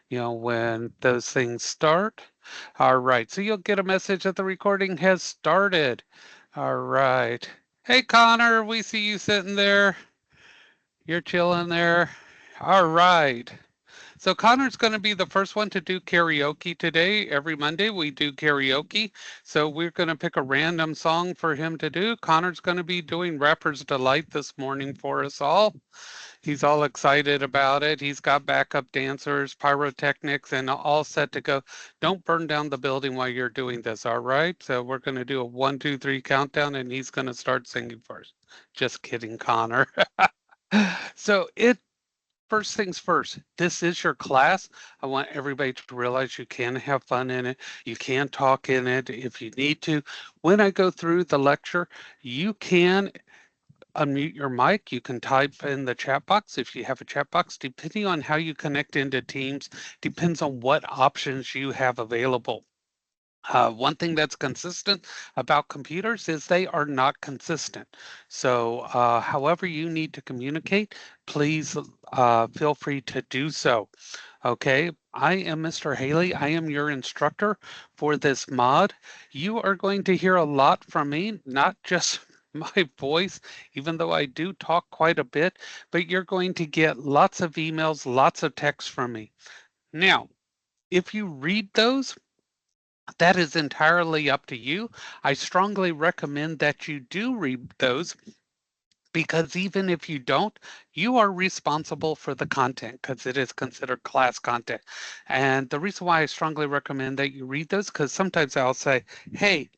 when those things start. All right, so you'll get a message that the recording has started. All right. Hey, Connor, we see you sitting there. You're chilling there. All right. So Connor's going to be the first one to do karaoke today. Every Monday we do karaoke. So we're going to pick a random song for him to do. Connor's going to be doing Rapper's Delight this morning for us all. He's all excited about it. He's got backup dancers, pyrotechnics, and all set to go. Don't burn down the building while you're doing this, all right? So we're going to do a 1, 2, 3 countdown, and he's going to start singing first. Just kidding, Connor. So first things first, this is your class. I want everybody to realize you can have fun in it. You can talk in it if you need to. When I go through the lecture, you can unmute your mic. You can type in the chat box if you have a chat box. Depending on how you connect into Teams, depends on what options you have available. One thing that's consistent about computers is they are not consistent. So, however you need to communicate, please feel free to do so. Okay, I am Mr. Haley. I am your instructor for this mod. You are going to hear a lot from me, not just my voice, even though I do talk quite a bit, but you're going to get lots of emails, lots of texts from me. Now, if you read those, that is entirely up to you. I strongly recommend that you do read those because even if you don't, you are responsible for the content because it is considered class content. And the reason why I strongly recommend that you read those, because sometimes I'll say, hey,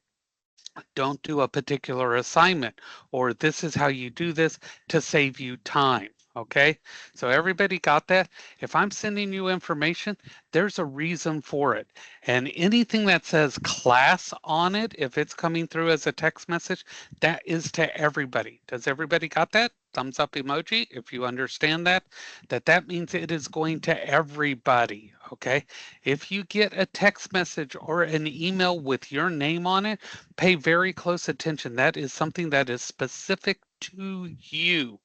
don't do a particular assignment, or this is how you do this to save you time. Okay, so everybody got that? If I'm sending you information, there's a reason for it. And anything that says class on it, if it's coming through as a text message, that is to everybody. Does everybody got that? Thumbs up emoji if you understand that, that means it is going to everybody. Okay, if you get a text message or an email with your name on it, pay very close attention. That is something that is specific to you.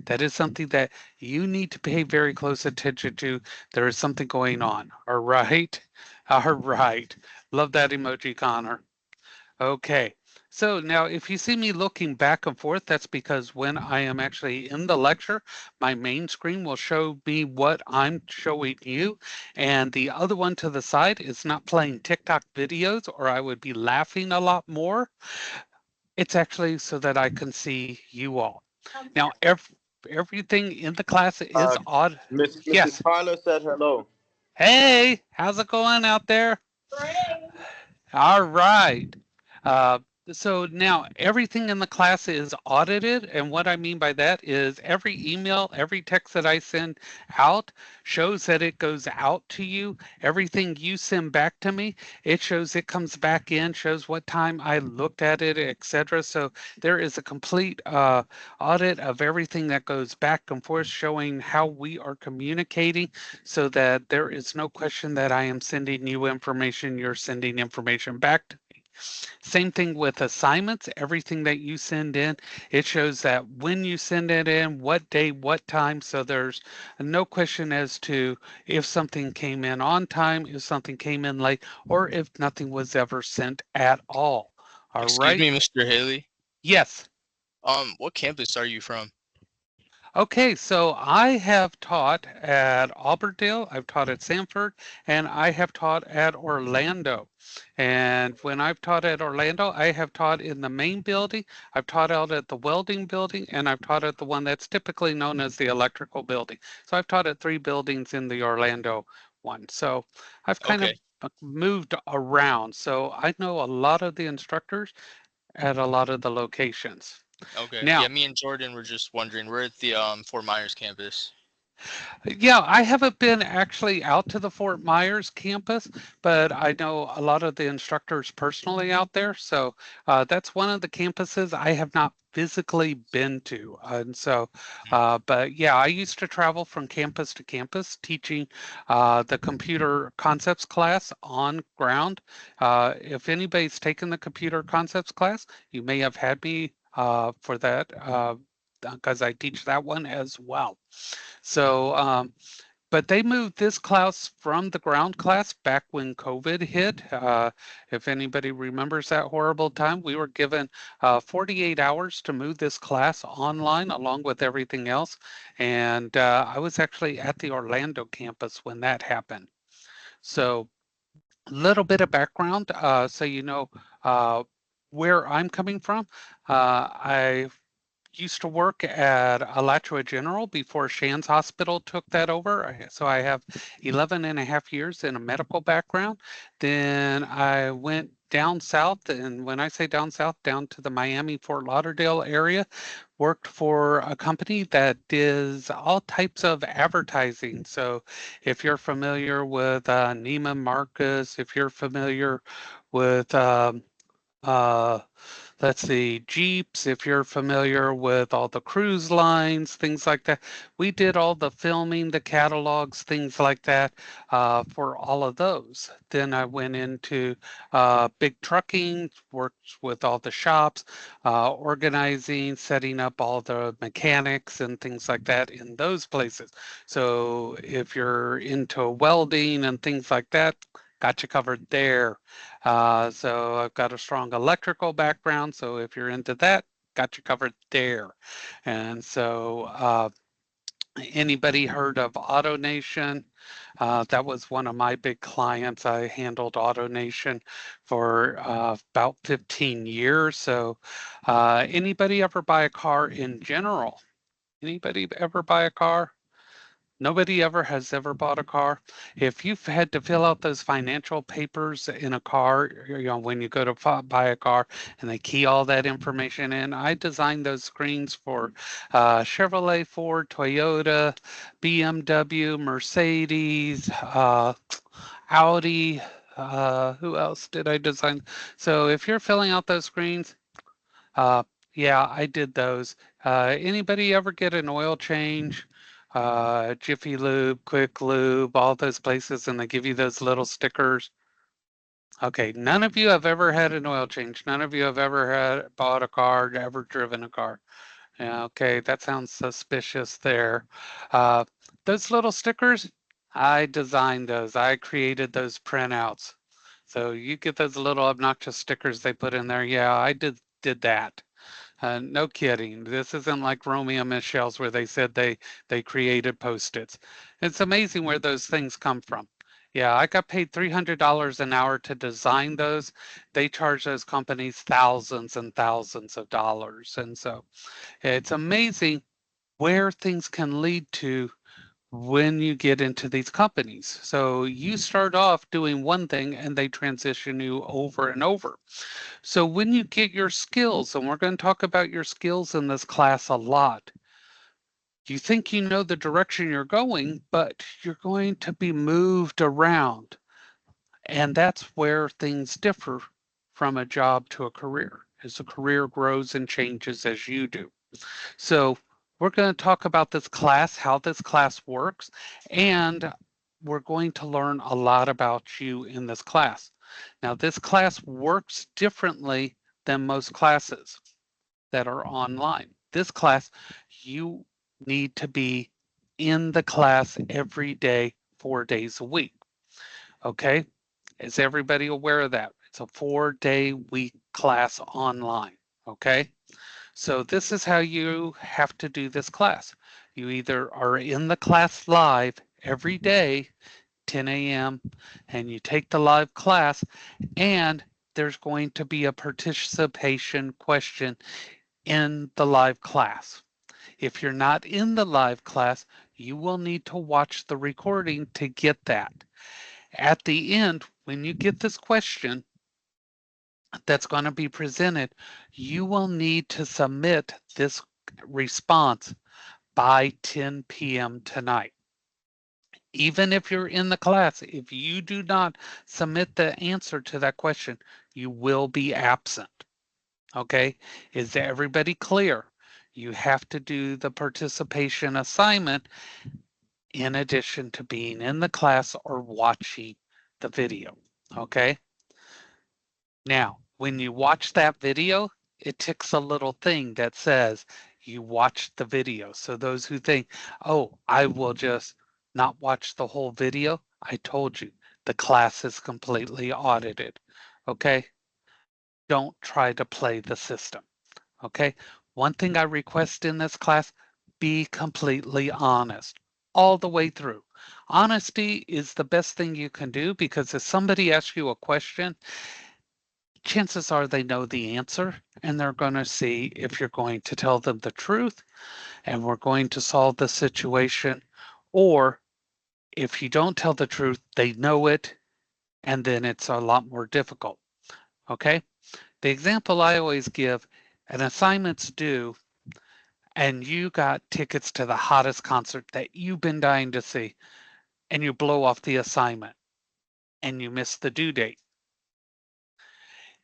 That is something that you need to pay very close attention to. There is something going on. All right. All right. Love that emoji, Connor. Okay. So now if you see me looking back and forth, that's because when I am actually in the lecture, my main screen will show me what I'm showing you. And the other one to the side is not playing TikTok videos or I would be laughing a lot more. It's actually so that I can see you all. Now, everything in the class is odd. Mrs. Yes. Tyler said hello. Hey, how's it going out there? All right. Uh, so now everything in the class is audited. And what I mean by that is every email, every text that I send out shows that it goes out to you. Everything you send back to me, it shows it comes back in, shows what time I looked at it, etc. So there is a complete audit of everything that goes back and forth, showing how we are communicating so that there is no question that I am sending you information, you're sending information back to me. Same thing with assignments. Everything that you send in, it shows that when you send it in, what day, what time. So there's no question as to if something came in on time, if something came in late, or if nothing was ever sent at all. All Excuse right. me, Mr. Haley. Yes. What campus are you from? Okay, so I have taught at Auburndale, I've taught at Sanford, and I have taught at Orlando. And when I've taught at Orlando, I have taught in the main building, I've taught out at the welding building, and I've taught at the one that's typically known as the electrical building. So I've taught at 3 buildings in the Orlando one. So I've kind of Okay. moved around. So I know a lot of the instructors at a lot of the locations. Okay. Yeah, Now, me and Jordan were just wondering. We're at the Fort Myers campus. yeah, I haven't been actually out to the Fort Myers campus, but I know a lot of the instructors personally out there. So that's one of the campuses I have not physically been to. And so, but yeah, I used to travel from campus to campus teaching the computer concepts class on ground. If anybody's taken the computer concepts class, you may have had me for that because I teach that one as well. So, But they moved this class from the ground class back when COVID hit. If anybody remembers that horrible time, we were given 48 hours to move this class online along with everything else. And I was actually at the Orlando campus when that happened. So a little bit of background, so you know uh, where I'm coming from. I used to work at Alachua General before Shands Hospital took that over. So I have 11 and a half years in a medical background. Then I went down south, and when I say down south, down to the Miami, Fort Lauderdale area, worked for a company that does all types of advertising. So if you're familiar with Neiman Marcus, if you're familiar with uh, let's see, Jeeps, if you're familiar with all the cruise lines, things like that. We did all the filming, the catalogs, things like that for all of those. Then I went into big trucking, worked with all the shops, organizing, setting up all the mechanics and things like that in those places. So if you're into welding and things like that, got you covered there. So I've got a strong electrical background. So if you're into that, got you covered there. And so anybody heard of AutoNation? That was one of my big clients. I handled AutoNation for about 15 years. So anybody ever buy a car in general? Anybody ever buy a car? Nobody ever has ever bought a car. If you've had to fill out those financial papers in a car, when you go to buy a car and they key all that information in, I designed those screens for Chevrolet, Ford, Toyota, BMW, Mercedes, Audi. Who else did I design? So if you're filling out those screens, uh, yeah, I did those. Anybody ever get an oil change? Jiffy Lube, Quick Lube, all those places, and they give you those little stickers. Okay, none of you have ever had an oil change. None of you have ever had bought a car, ever driven a car. Yeah, okay, that sounds suspicious there. Uh, those little stickers, I designed those. I created those printouts. So you get those little obnoxious stickers they put in there. Yeah, I did that. No kidding. This isn't like Romeo and Michelle's where they said they created Post-its. It's amazing where those things come from. Yeah, I got paid $300 an hour to design those. They charge those companies thousands and thousands of dollars. And so it's amazing where things can lead to when you get into these companies. So you start off doing one thing and they transition you over and over. So when you get your skills, and we're going to talk about your skills in this class a lot, you think you know the direction you're going, but you're going to be moved around. And that's where things differ from a job to a career, as the career grows and changes as you do. So we're going to talk about this class, how this class works, and we're going to learn a lot about you in this class. Now, this class works differently than most classes that are online. This class, you need to be in the class every day, 4 days a week. Okay? Is everybody aware of that? It's a 4-day week class online. Okay? So this is how you have to do this class. You either are in the class live every day, 10 a.m., and you take the live class, and there's going to be a participation question in the live class. If you're not in the live class, you will need to watch the recording to get that. At the end, when you get this question that's going to be presented, you will need to submit this response by 10 p.m. tonight. Even if you're in the class, if you do not submit the answer to that question, you will be absent. Okay, is everybody clear? You have to do the participation assignment in addition to being in the class or watching the video. Okay, now when you watch that video, it ticks a little thing that says you watched the video. So those who think, oh, I will just not watch the whole video, I told you the class is completely audited. Okay? Don't try to play the system. Okay? One thing I request in this class, be completely honest all the way through. Honesty is the best thing you can do because if somebody asks you a question, chances are they know the answer and they're going to see if you're going to tell them the truth and we're going to solve the situation, or if you don't tell the truth, they know it and then it's a lot more difficult. Okay? The example I always give, an assignment's due and you got tickets to the hottest concert that you've been dying to see, and you blow off the assignment and you miss the due date.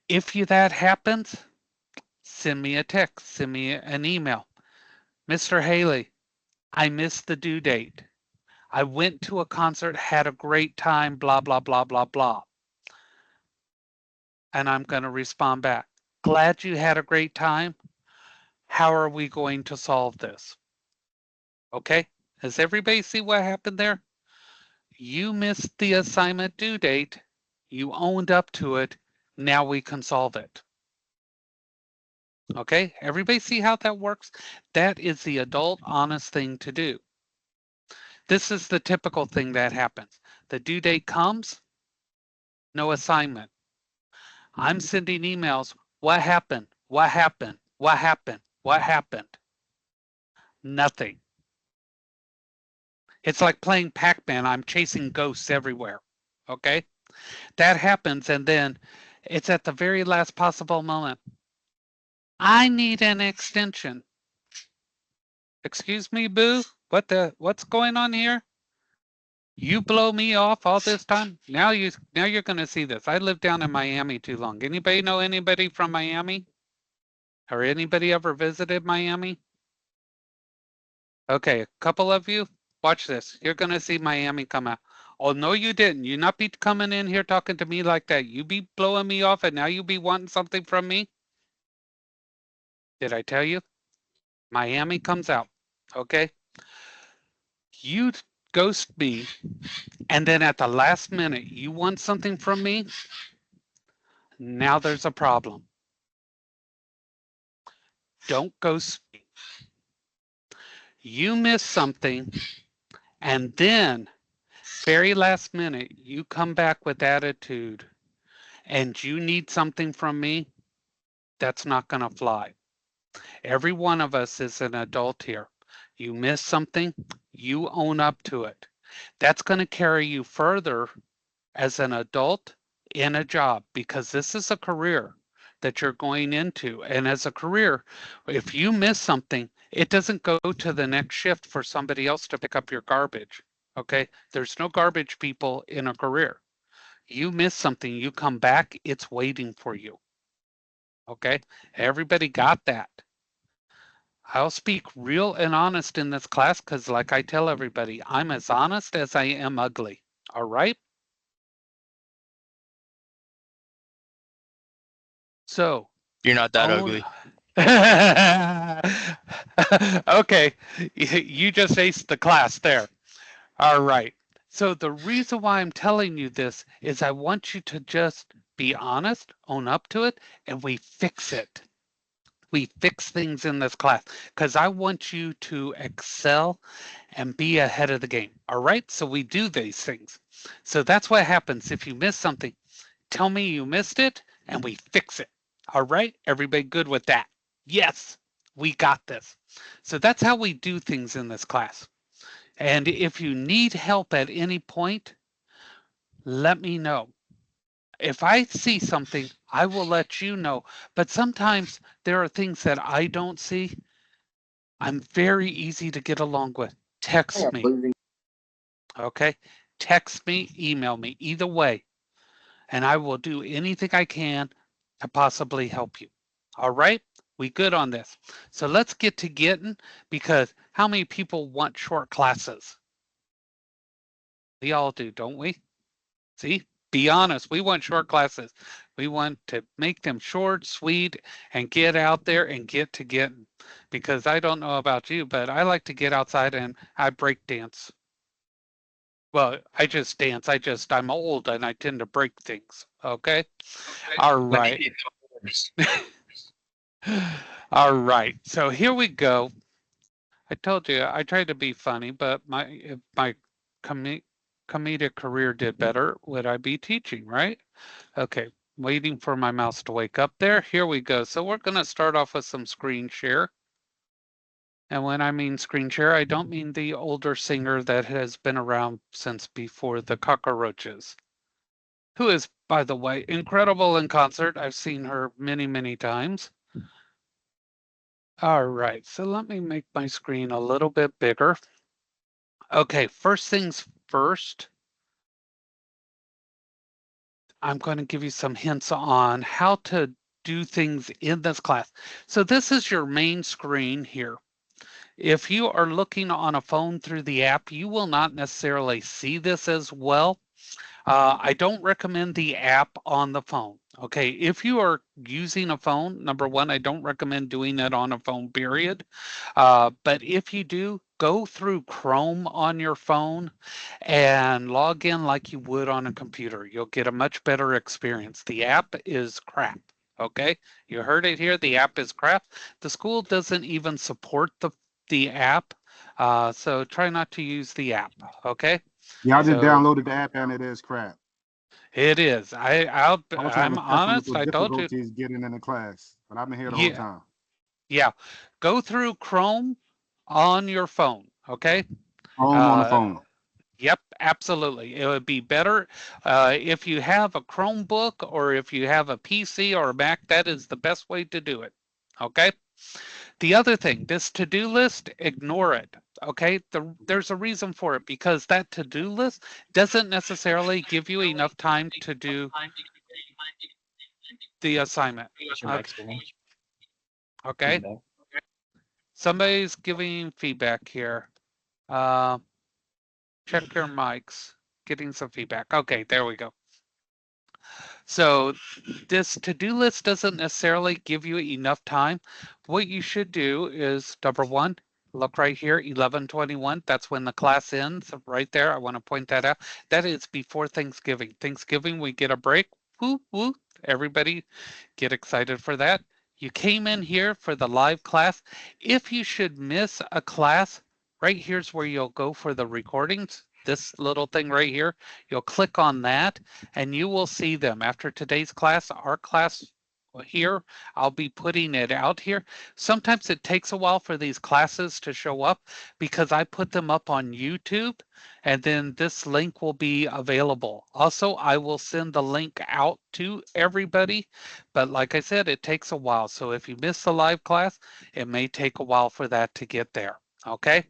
If that happens, send me a text, send me an email. Mr. Haley, I missed the due date. I went to a concert, had a great time, blah, blah, blah, blah, blah. And I'm going to respond back. Glad you had a great time. How are we going to solve this? Okay? Does everybody see what happened there? You missed the assignment due date. You owned up to it. Now we can solve it. Okay? Everybody see how that works? That is the adult, honest thing to do. This is the typical thing that happens. The due date comes, no assignment. I'm sending emails. What happened? What happened? What happened? What happened? Nothing. It's like playing Pac-Man. I'm chasing ghosts everywhere. Okay? That happens, and then it's at the very last possible moment. I need an extension. Excuse me, boo? What's going on here? You blow me off all this time? Now you're gonna see this. I lived down in Miami too long. Anybody know anybody from Miami? Or anybody ever visited Miami? Okay, a couple of you. Watch this. You're gonna see Miami come out. Oh no, you didn't. You not be coming in here talking to me like that. You be blowing me off and now you be wanting something from me? Did I tell you? Miami comes out. Okay? You ghost me, and then at the last minute you want something from me. Now there's a problem. Don't ghost me. You miss something, and then very last minute you come back with attitude and you need something from me. That's not going to fly. Every one of us is an adult here. You miss something, you own up to it. That's going to carry you further as an adult in a job because this is a career that you're going into. And as a career, if you miss something, it doesn't go to the next shift for somebody else to pick up your garbage. Okay? There's no garbage people in a career. You miss something, you come back, it's waiting for you. Okay? Everybody got that. I'll speak real and honest in this class because, like I tell everybody, I'm as honest as I am ugly. All right? So, You're not that own. ugly. Okay, you just aced the class there. All right. So, the reason why I'm telling you this is I want you to just be honest, own up to it, and we fix it. We fix things in this class because I want you to excel and be ahead of the game. All right. So we do these things. So that's what happens. If you miss something, tell me you missed it and we fix it. All right. Everybody good with that? Yes, we got this. So that's how we do things in this class. And if you need help at any point, let me know. If I see something, I will let you know. But sometimes there are things that I don't see. I'm very easy to get along with. Text me. Okay? Text me, email me, either way. And I will do anything I can to possibly help you. All right? We good on this. So let's get to getting because how many people want short classes? We all do, don't we? See? Be honest. We want short classes. We want to make them short, sweet, and get out there and get to getting. Because I don't know about you, but I like to get outside and I break dance. Well, I just dance. I'm old and I tend to break things. Okay. All Let me right. get yours. All right. So here we go. I told you I tried to be funny, but if my com- comedic career did better, would I be teaching, right? Okay. Waiting for my mouse to wake up there. Here we go. So we're going to start off with some screen share. And when I mean screen share, I don't mean the older singer that has been around since before the cockroaches, who is, by the way, incredible in concert. I've seen her many, many times. All right, so let me make my screen a little bit bigger. Okay, first things first, I'm going to give you some hints on how to do things in this class. So this is your main screen here. If you are looking on a phone through the app, you will not necessarily see this as well. I don't recommend the app on the phone. Okay, if you are using a phone, number one, I don't recommend doing it on a phone, period. But if you do, go through Chrome on your phone and log in like you would on a computer. You'll get a much better experience. The app is crap. Okay, you heard it here. The app is crap. The school doesn't even support the app, so try not to use the app. Okay, Yeah, I just so downloaded the app and it is crap. it is. I was I'm having technical honest. I told you. difficulties getting in the class, but I've been here the whole Yeah, time. yeah. Go through Chrome on your phone. Okay. Home on the Uh, phone. yep, absolutely. It would be better if you have a Chromebook or if you have a PC or a Mac. That is the best way to do it. Okay. The other thing, this to-do list, ignore it. Okay. There's a reason for it because that to-do list doesn't necessarily give you enough time to do the assignment. What's your Okay. mic screen? Okay. Feedback. Somebody's giving feedback here. Uh, check your mics. Getting some feedback. Okay, there we go. So this to-do list doesn't necessarily give you enough time. What you should do is number one, look right here, 11:21. That's when the class ends. Right there. I want to point that out. That is before Thanksgiving. Thanksgiving, we get a break. Woo woo. Everybody get excited for that. You came in here for the live class. If you should miss a class, right here's where you'll go for the recordings. This little thing right here, you'll click on that and you will see them. After today's class, our class here, I'll be putting it out here. Sometimes it takes a while for these classes to show up because I put them up on YouTube and then this link will be available. Also, I will send the link out to everybody, but like I said, it takes a while. So if you miss the live class, it may take a while for that to get there. Okay.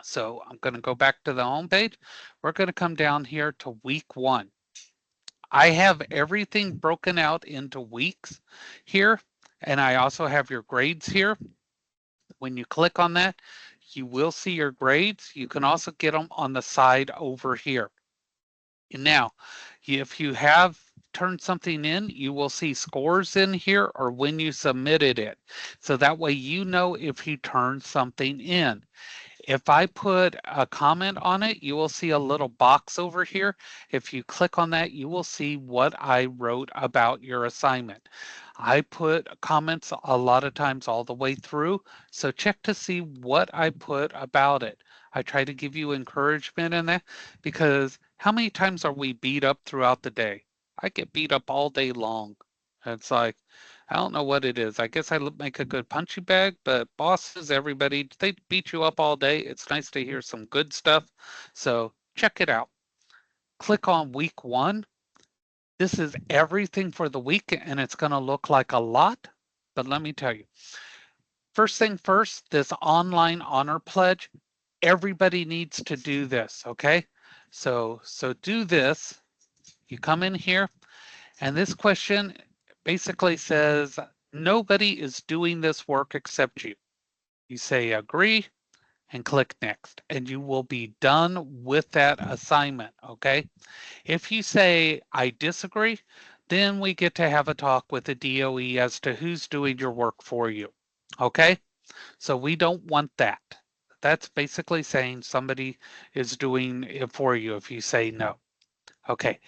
So I'm going to go back to the home page. We're going to come down here to week one. I have everything broken out into weeks here, and I also have your grades here. When you click on that, you will see your grades. You can also get them on the side over here. Now, if you have turned something in, you will see scores in here or when you submitted it. So that way you know if you turned something in. If I put a comment on it, you will see a little box over here. If you click on that, you will see what I wrote about your assignment. I put comments a lot of times all the way through, so check to see what I put about it. I try to give you encouragement in that because how many times are we beat up throughout the day? I get beat up all day long. It's like, I don't know what it is. I guess make a good punching bag, but bosses, everybody, they beat you up all day. It's nice to hear some good stuff. So check it out. Click on week one. This is everything for the week, and it's going to look like a lot. But let me tell you, first thing first, this online honor pledge, everybody needs to do this, okay? So do this. You come in here, and this question basically says, nobody is doing this work except you. You say agree and click next, and you will be done with that assignment, okay? If you say I disagree, then we get to have a talk with the DOE as to who's doing your work for you, okay? So we don't want that. That's basically saying somebody is doing it for you if you say no. Okay,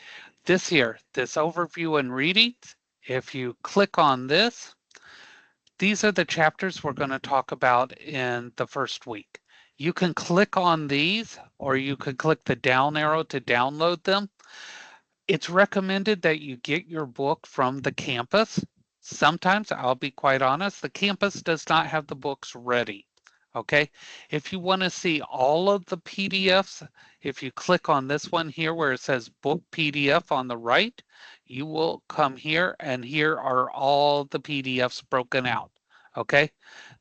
this here, this overview and readings, if you click on this, these are the chapters we're going to talk about in the first week. You can click on these or you could click the down arrow to download them. It's recommended that you get your book from the campus. Sometimes, I'll be quite honest, the campus does not have the books ready. Okay, if you want to see all of the PDFs, if you click on this one here where it says book PDF on the right, you will come here and here are all the PDFs broken out. Okay,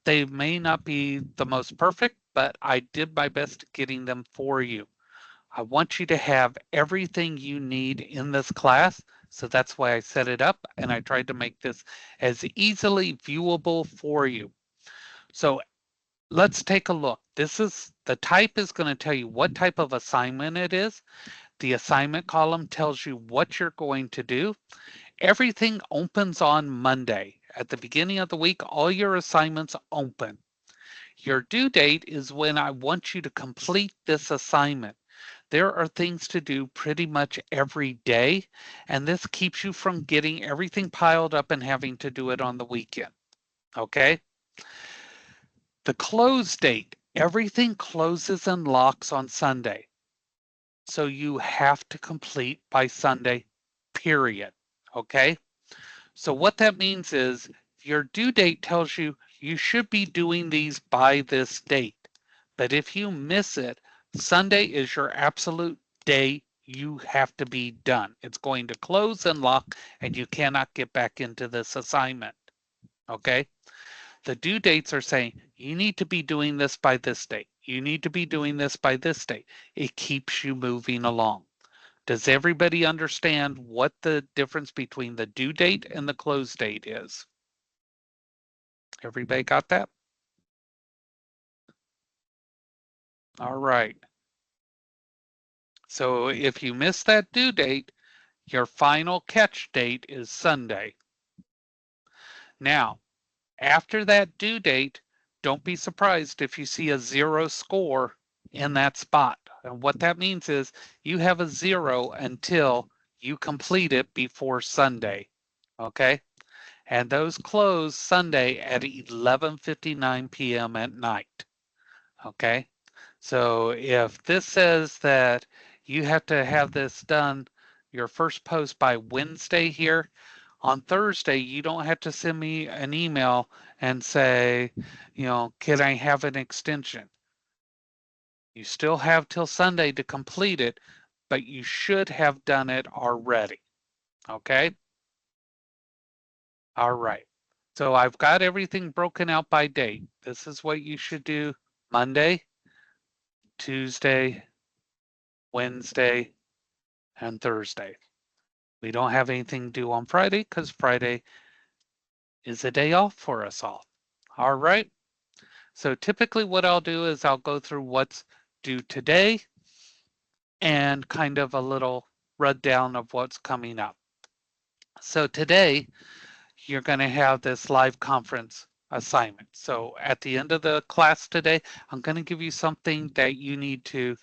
they may not be the most perfect, but I did my best getting them for you. I want you to have everything you need in this class. So that's why I set it up and I tried to make this as easily viewable for you. So let's take a look. This is the type is going to tell you what type of assignment it is. The assignment column tells you what you're going to do. Everything opens on Monday. At the beginning of the week, all your assignments open. Your due date is when I want you to complete this assignment. There are things to do pretty much every day, and this keeps you from getting everything piled up and having to do it on the weekend. Okay? The close date, everything closes and locks on Sunday. So you have to complete by Sunday, period. Okay? So what that means is your due date tells you you should be doing these by this date. But if you miss it, Sunday is your absolute day you have to be done. It's going to close and lock, and you cannot get back into this assignment. Okay? The due dates are saying you need to be doing this by this date. You need to be doing this by this date. It keeps you moving along. Does everybody understand what the difference between the due date and the close date is? Everybody got that? All right. So if you miss that due date, your final catch date is Sunday. Now, after that due date, don't be surprised if you see a 0 score in that spot. And what that means is you have a 0 until you complete it before Sunday. Okay? And those close Sunday at 11:59 p.m. at night. Okay? So if this says that you have to have this done, your first post by Wednesday here, on Thursday, you don't have to send me an email and say, can I have an extension? You still have till Sunday to complete it, but you should have done it already. Okay? All right. So I've got everything broken out by date. This is what you should do Monday, Tuesday, Wednesday, and Thursday. We don't have anything due on Friday because Friday is a day off for us all. All right. So typically what I'll do is I'll go through what's due today and kind of a little rundown of what's coming up. So today you're going to have this live conference assignment. So at the end of the class today, I'm going to give you something that you need to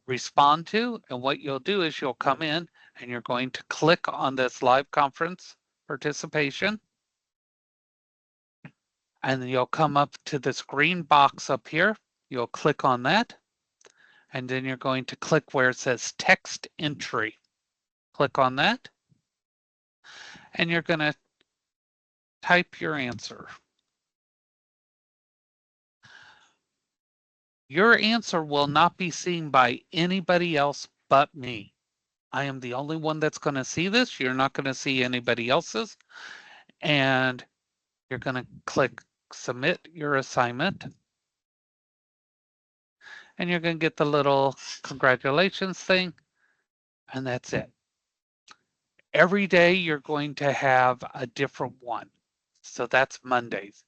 respond to. And what you'll do is you'll come in and you're going to click on this live conference participation. And then you'll come up to this green box up here. You'll click on that. And then you're going to click where it says text entry. Click on that. And you're going to type your answer. Your answer will not be seen by anybody else but me. I am the only one that's going to see this. You're not going to see anybody else's. And you're going to click submit your assignment. And you're going to get the little congratulations thing. And that's it. Every day you're going to have a different one. So that's Mondays.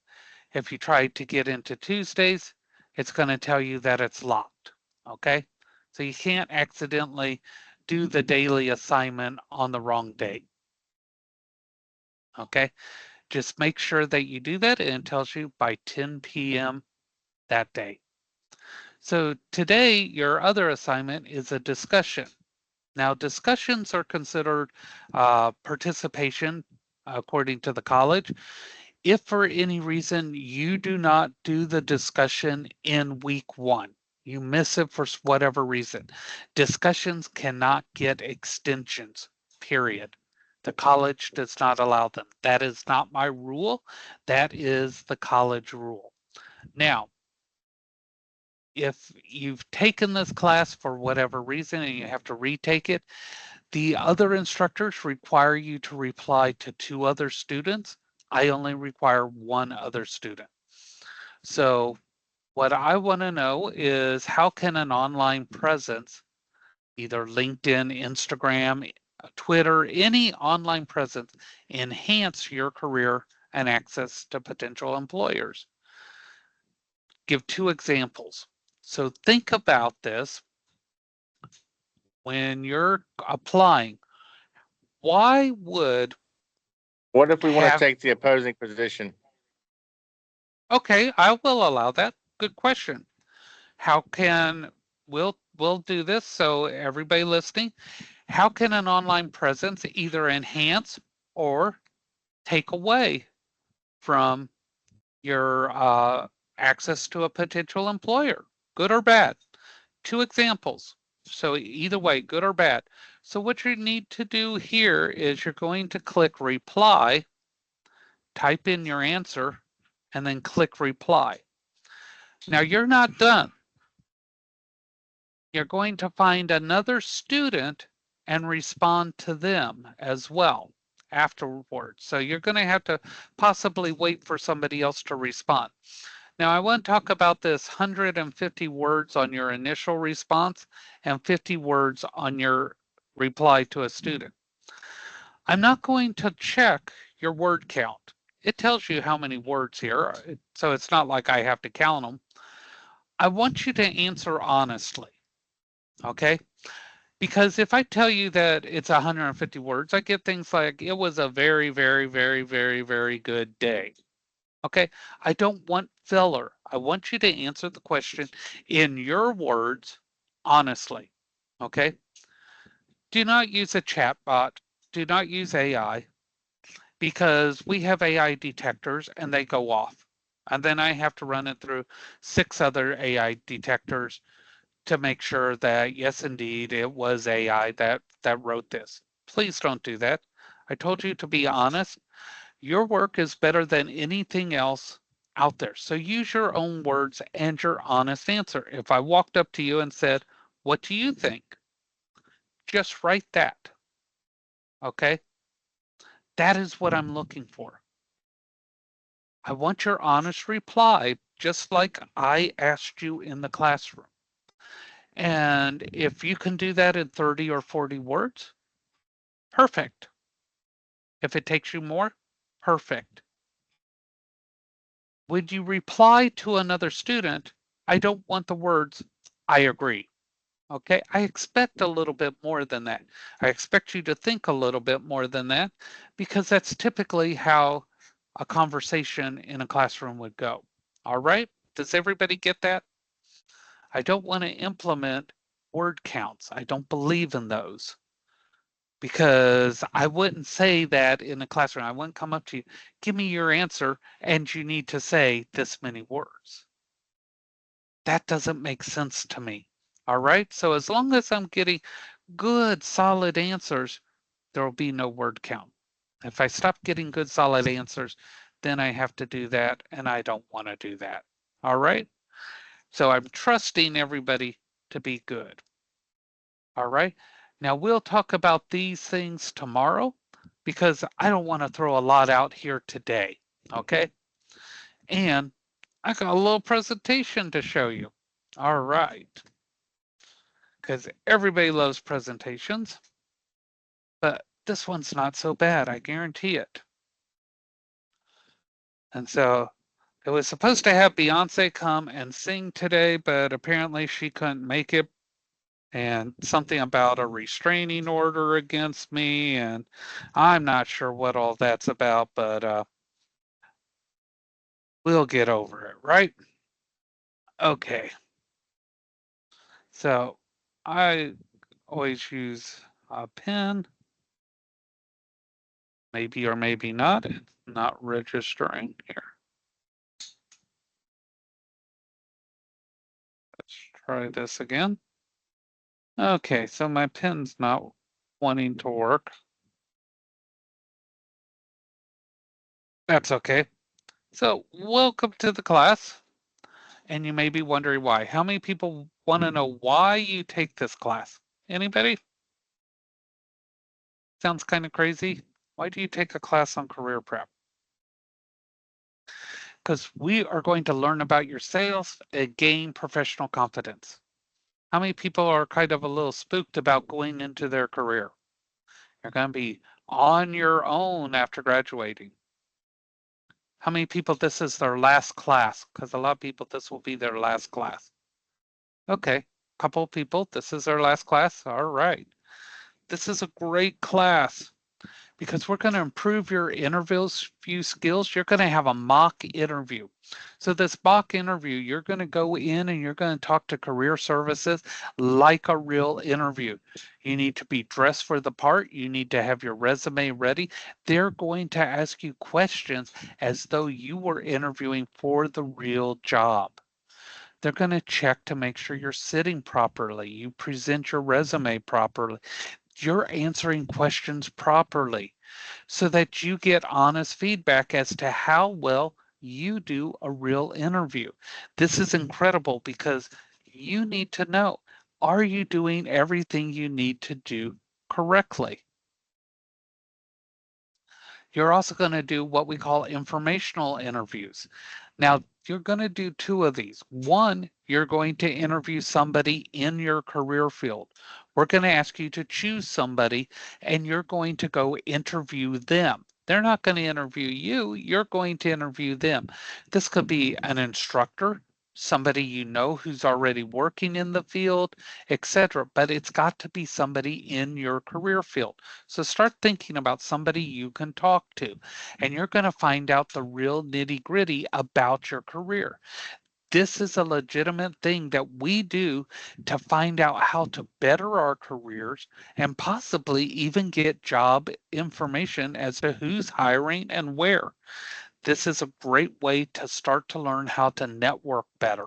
If you try to get into Tuesdays, it's going to tell you that it's locked. Okay? So you can't accidentally do the daily assignment on the wrong day. Okay? Just make sure that you do that and it tells you by 10 p.m. that day. So today, your other assignment is a discussion. Now, discussions are considered participation according to the college. If for any reason you do not do the discussion in week 1, you miss it for whatever reason, discussions cannot get extensions, period. The college does not allow them. That is not my rule. That is the college rule. Now, if you've taken this class for whatever reason and you have to retake it, the other instructors require you to reply to 2 other students. I only require 1 other student. So what I want to know is how can an online presence, either LinkedIn, Instagram, Twitter, any online presence, enhance your career and access to potential employers? Give 2 examples. So think about this when you're applying. Why would What if we want to have take the opposing position? Okay, I will allow that. Good question. How can we'll do this so everybody listening, how can an online presence either enhance or take away from your access to a potential employer, good or bad? 2 examples. So either way, good or bad. So what you need to do here is you're going to click reply, type in your answer, and then click reply. Now you're not done. You're going to find another student and respond to them as well afterwards. So you're going to have to possibly wait for somebody else to respond. Now I want to talk about this 150 words on your initial response and 50 words on your reply to a student. I'm not going to check your word count. It tells you how many words here, so it's not like I have to count them. I want you to answer honestly, okay? Because if I tell you that it's 150 words, I get things like, it was a very, very, very, very, very good day. Okay, I don't want filler. I want you to answer the question in your words honestly. Okay, do not use a chat bot. Do not use AI because we have AI detectors and they go off. And then I have to run it through 6 other AI detectors to make sure that yes, indeed, it was AI that wrote this. Please don't do that. I told you to be honest. Your work is better than anything else out there. So use your own words and your honest answer. If I walked up to you and said, "What do you think?" Just write that. Okay? That is what I'm looking for. I want your honest reply, just like I asked you in the classroom. And if you can do that in 30 or 40 words, perfect. If it takes you more, perfect. Would you reply to another student? I don't want the words, I agree. Okay, I expect a little bit more than that. I expect you to think a little bit more than that because that's typically how a conversation in a classroom would go. All right, does everybody get that? I don't want to implement word counts. I don't believe in those because I wouldn't say that in a classroom. I wouldn't come up to you, give me your answer, and you need to say this many words. That doesn't make sense to me. All right. So as long as I'm getting good, solid answers, there will be no word count. If I stop getting good, solid answers, then I have to do that, and I don't want to do that. All right. So I'm trusting everybody to be good. All right. Now we'll talk about these things tomorrow because I don't want to throw a lot out here today. Okay. And I got a little presentation to show you. All right. Because everybody loves presentations, but this one's not so bad. I guarantee it. And so it was supposed to have Beyonce come and sing today, but apparently she couldn't make it and something about a restraining order against me, and I'm not sure what all that's about, but we'll get over it, right? Okay. So I always use a pen, maybe or maybe not. It's not registering here. Let's try this again. Okay, so my pen's not wanting to work. That's okay. So welcome to the class. And you may be wondering why. How many people want to know why you take this class? Anybody? Sounds kind of crazy. Why do you take a class on career prep? Because we are going to learn about your sales and gain professional confidence. How many people are kind of a little spooked about going into their career? You're going to be on your own after graduating. How many people this is their last class? Because a lot of people, this will be their last class. Okay, couple of people, this is their last class. All right. This is a great class because we're going to improve your interview skills. You're going to have a mock interview. So this mock interview, you're going to go in and you're going to talk to career services like a real interview. You need to be dressed for the part. You need to have your resume ready. They're going to ask you questions as though you were interviewing for the real job. They're going to check to make sure you're sitting properly. You present your resume properly. You're answering questions properly so that you get honest feedback as to how well you do a real interview. This is incredible because you need to know, are you doing everything you need to do correctly? You're also going to do what we call informational interviews. Now, you're going to do two of these. One, you're going to interview somebody in your career field. We're going to ask you to choose somebody and you're going to go interview them. They're not going to interview you, you're going to interview them. This could be an instructor, somebody you know who's already working in the field, etc. But it's got to be somebody in your career field. So start thinking about somebody you can talk to, and you're going to find out the real nitty gritty about your career. This is a legitimate thing that we do to find out how to better our careers and possibly even get job information as to who's hiring and where. This is a great way to start to learn how to network better.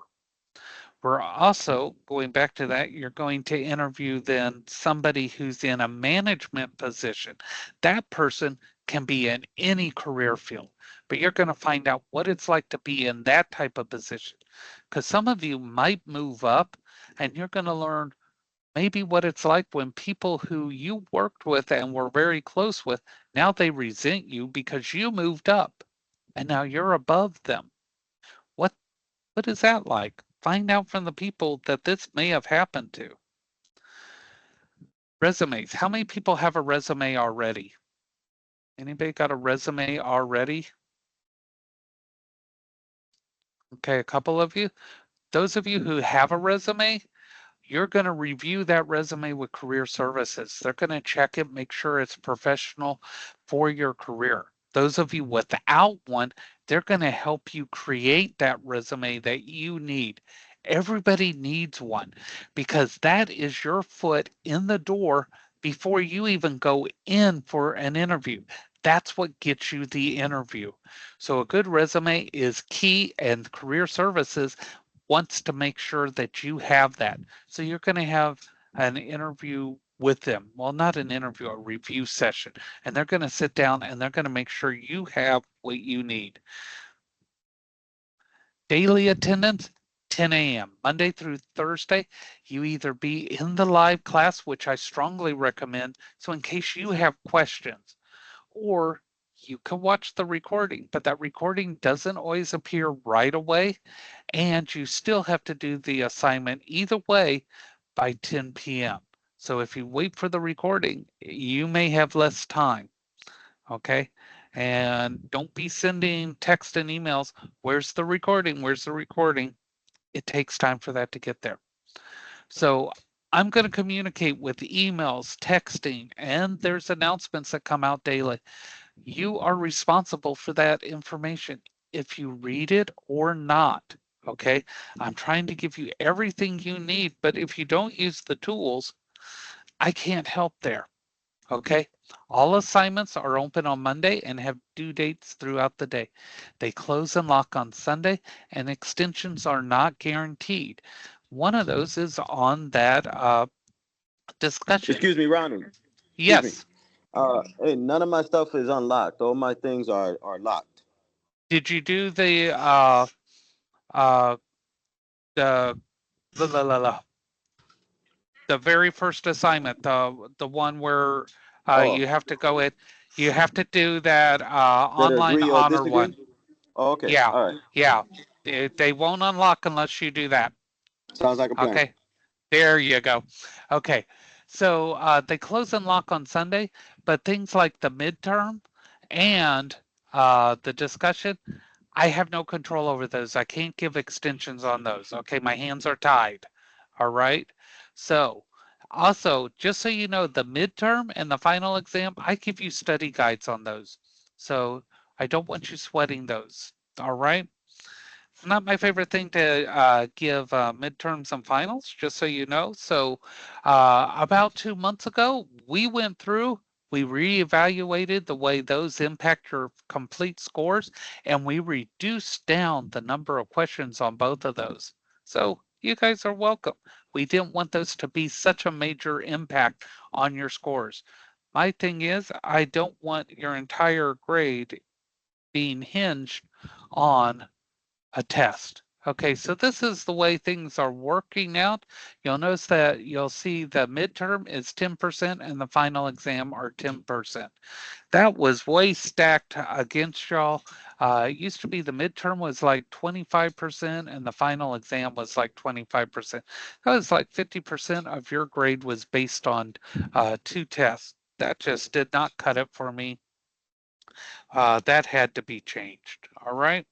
We're also going back to that, you're going to interview then somebody who's in a management position. That person can be in any career field, but you're going to find out what it's like to be in that type of position. Because some of you might move up and you're going to learn maybe what it's like when people who you worked with and were very close with, now they resent you because you moved up and now you're above them. What what is that like? Find out from the people that this may have happened to. Resumes. How many people have a resume already? Anybody got a resume already? Okay, a couple of you. Those of you who have a resume, you're going to review that resume with career services. They're going to check it, make sure it's professional for your career. Those of you without one, they're going to help you create that resume that you need. Everybody needs one because that is your foot in the door before you even go in for an interview. That's what gets you the interview. So a good resume is key, and career services wants to make sure that you have that. So you're going to have an interview with them. Well, not an interview, a review session. And they're going to sit down and they're going to make sure you have what you need. Daily attendance, 10 a.m. Monday through Thursday. You either be in the live class, which I strongly recommend. So in case you have questions, or you can watch the recording, but that recording doesn't always appear right away. And you still have to do the assignment either way by 10 p.m. So if you wait for the recording, you may have less time. Okay. And don't be sending text and emails. Where's the recording? Where's the recording? It takes time for that to get there. So I'm going to communicate with emails, texting, and there's announcements that come out daily. You are responsible for that information if you read it or not. Okay, I'm trying to give you everything you need, but if you don't use the tools, I can't help there. Okay, all assignments are open on Monday and have due dates throughout the day. They close and lock on Sunday, and extensions are not guaranteed. One of those is on that discussion. Excuse me, Ronald. Excuse me. Yes. Hey, none of my stuff is unlocked. All my things are locked. Did you do uh the la, la, la, the very first assignment, the one where Oh, you have to go in, you have to do that that online agree or honor one. disagree? Oh, okay. Yeah, All right. yeah. They won't unlock unless you do that. Sounds like a plan. Okay, there you go. Okay, so they close and lock on Sunday, but things like the midterm and the discussion, I have no control over those. I can't give extensions on those. Okay, my hands are tied. All right. So, also, just so you know, the midterm and the final exam, I give you study guides on those. So, I don't want you sweating those. All right. It's not my favorite thing to give midterms and finals, just so you know. So, about 2 months ago, we went through, we reevaluated the way those impact your complete scores, and we reduced down the number of questions on both of those. So, you guys are welcome. We didn't want those to be such a major impact on your scores. My thing is, I don't want your entire grade being hinged on a test. Okay, so this is the way things are working out. You'll notice that you'll see the midterm is 10% and the final exam are 10%. That was way stacked against y'all. It used to be the midterm was like 25% and the final exam was like 25%. That was like 50% of your grade was based on two tests. That just did not cut it for me. That had to be changed. All right.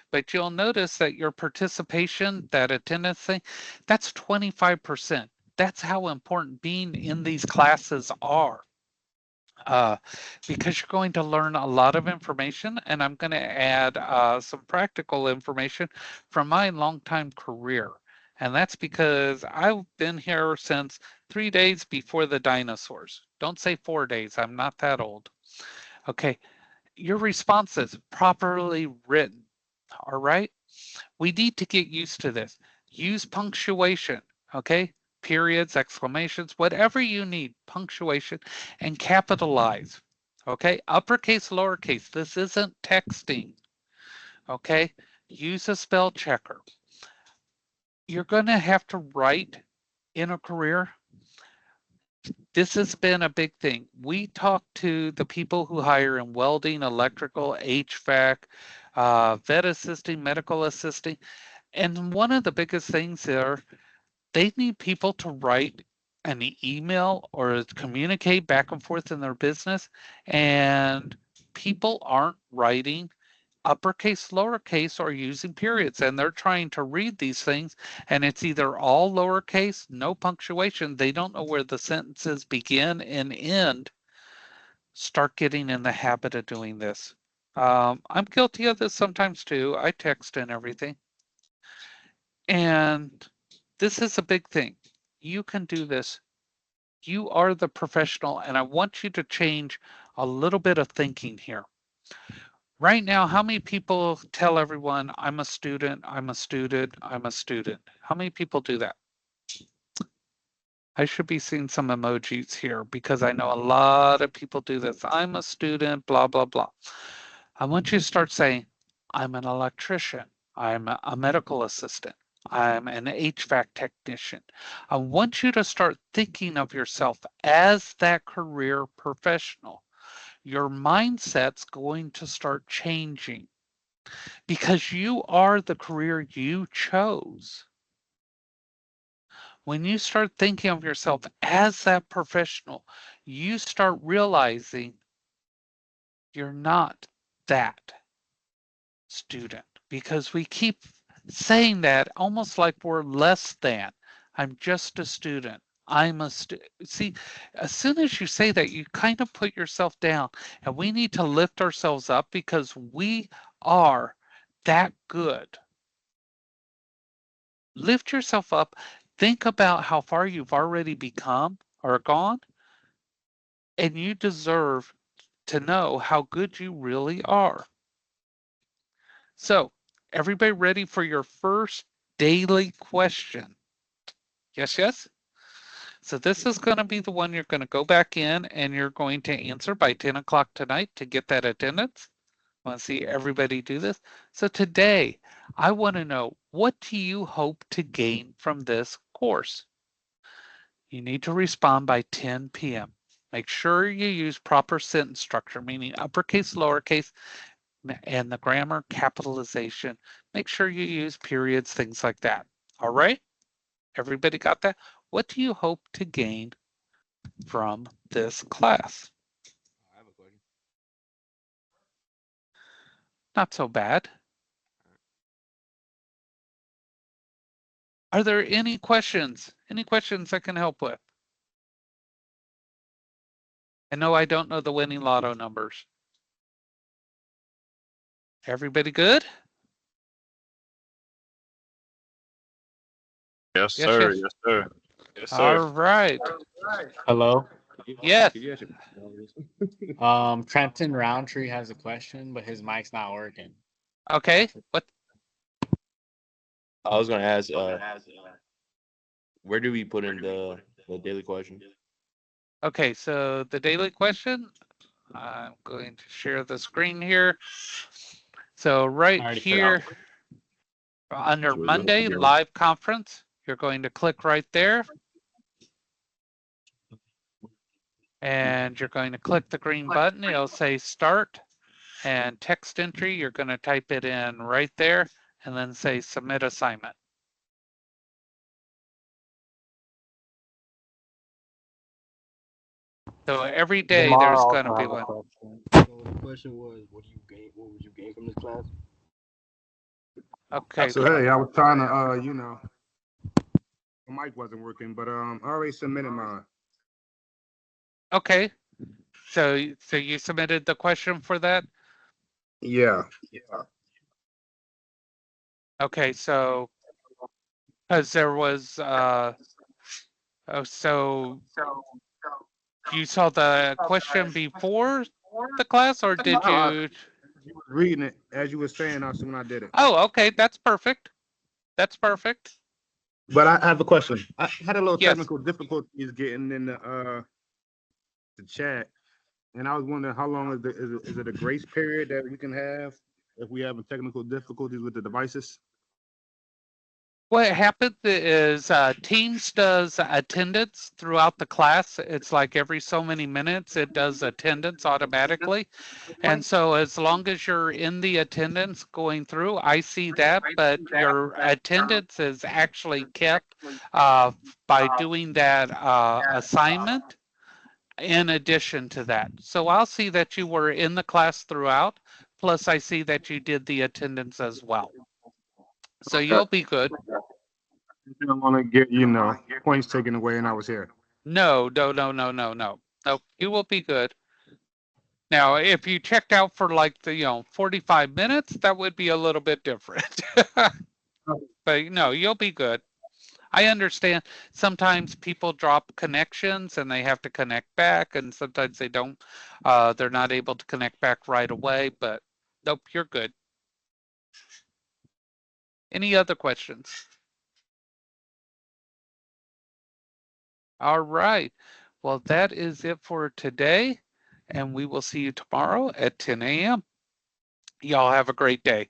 But you'll notice that your participation, that attendance thing, that's 25%. That's how important being in these classes are. Uh, because you're going to learn a lot of information, and I'm going to add some practical information from my longtime career. And that's because I've been here since 3 days before the dinosaurs. Don't say 4 days, I'm not that old. Okay, your responses properly written. All right. We need to get used to this. Use punctuation, okay? Periods, exclamations, whatever you need, punctuation, and capitalize, okay? Uppercase, lowercase. This isn't texting, okay? Use a spell checker. You're going to have to write in a career. This has been a big thing. We talk to the people who hire in welding, electrical, HVAC, vet assisting, medical assisting. And one of the biggest things there, they need people to write an email or communicate back and forth in their business. And people aren't writing uppercase, lowercase, or using periods. And they're trying to read these things, and it's either all lowercase, no punctuation. They don't know where the sentences begin and end. Start getting in the habit of doing this. I'm guilty of this sometimes too. I text and everything. And this is a big thing. You can do this. You are the professional, and I want you to change a little bit of thinking here. Right now, how many people tell everyone, I'm a student, I'm a student, I'm a student? How many people do that? I should be seeing some emojis here because I know a lot of people do this. I'm a student, blah, blah, blah. I want you to start saying, I'm an electrician, I'm a medical assistant, I'm an HVAC technician. I want you to start thinking of yourself as that career professional. Your mindset's going to start changing because you are the career you chose. When you start thinking of yourself as that professional, you start realizing you're not that student because we keep saying that almost like we're less than. I'm just a student. I'm a see, as soon as you say that, you kind of put yourself down, and we need to lift ourselves up because we are that good. lift yourself up. Think about how far you've already become or gone, and you deserve to know how good you really are. So, everybody ready for your first daily question? Yes, yes? So this is going to be the one you're going to go back in and you're going to answer by 10 o'clock tonight to get that attendance. I want to see everybody do this. So today, I want to know, what do you hope to gain from this course? You need to respond by 10 p.m. Make sure you use proper sentence structure, meaning uppercase, lowercase, and the grammar, capitalization. Make sure you use periods, things like that. All right? Everybody got that? What do you hope to gain from this class? I have a question. Not so bad. Are there any questions? Any questions I can help with? I know I don't know the winning lotto numbers. Everybody good? Yes, sir. Yes. Yes, sir. Yes, All sir. right. Hello. Yes. Trenton Roundtree has a question, but his mic's not working. Okay. What? I was gonna ask, where do we put in the daily question? Okay, so the daily question, I'm going to share the screen here. So right here under Monday live conference, you're going to click right there. And you're going to click the green button. It'll say start, and text entry, you're going to type it in right there and then say submit assignment. So every day there's going to be one. So the question was, what do you gain? What would you gain from this class? Okay. So hey, I was trying to the mic wasn't working, but I already submitted mine. Okay. So you submitted the question for that? Yeah. Okay, so because there was so you saw the question before the class, or did you? You was reading it as you were saying. I when I did it. Oh, okay, that's perfect. That's perfect. But I have a question. I had a little Yes. technical difficulties getting in the chat, and I was wondering how long is it a grace period that we can have if we have technical difficulties with the devices? What happens is Teams does attendance throughout the class. It's like every so many minutes it does attendance automatically. And so as long as you're in the attendance going through, I see that, but your attendance is actually kept by doing that assignment in addition to that. So I'll see that you were in the class throughout, plus I see that you did the attendance as well. So you'll be good. You don't want to get points taken away, and I was here. No, you will be good. Now, if you checked out for like the 45 minutes, that would be a little bit different. But no, you'll be good. I understand sometimes people drop connections and they have to connect back, and sometimes they don't. They're not able to connect back right away, but nope, you're good. Any other questions? All right. Well, that is it for today, and we will see you tomorrow at 10 a.m. Y'all have a great day.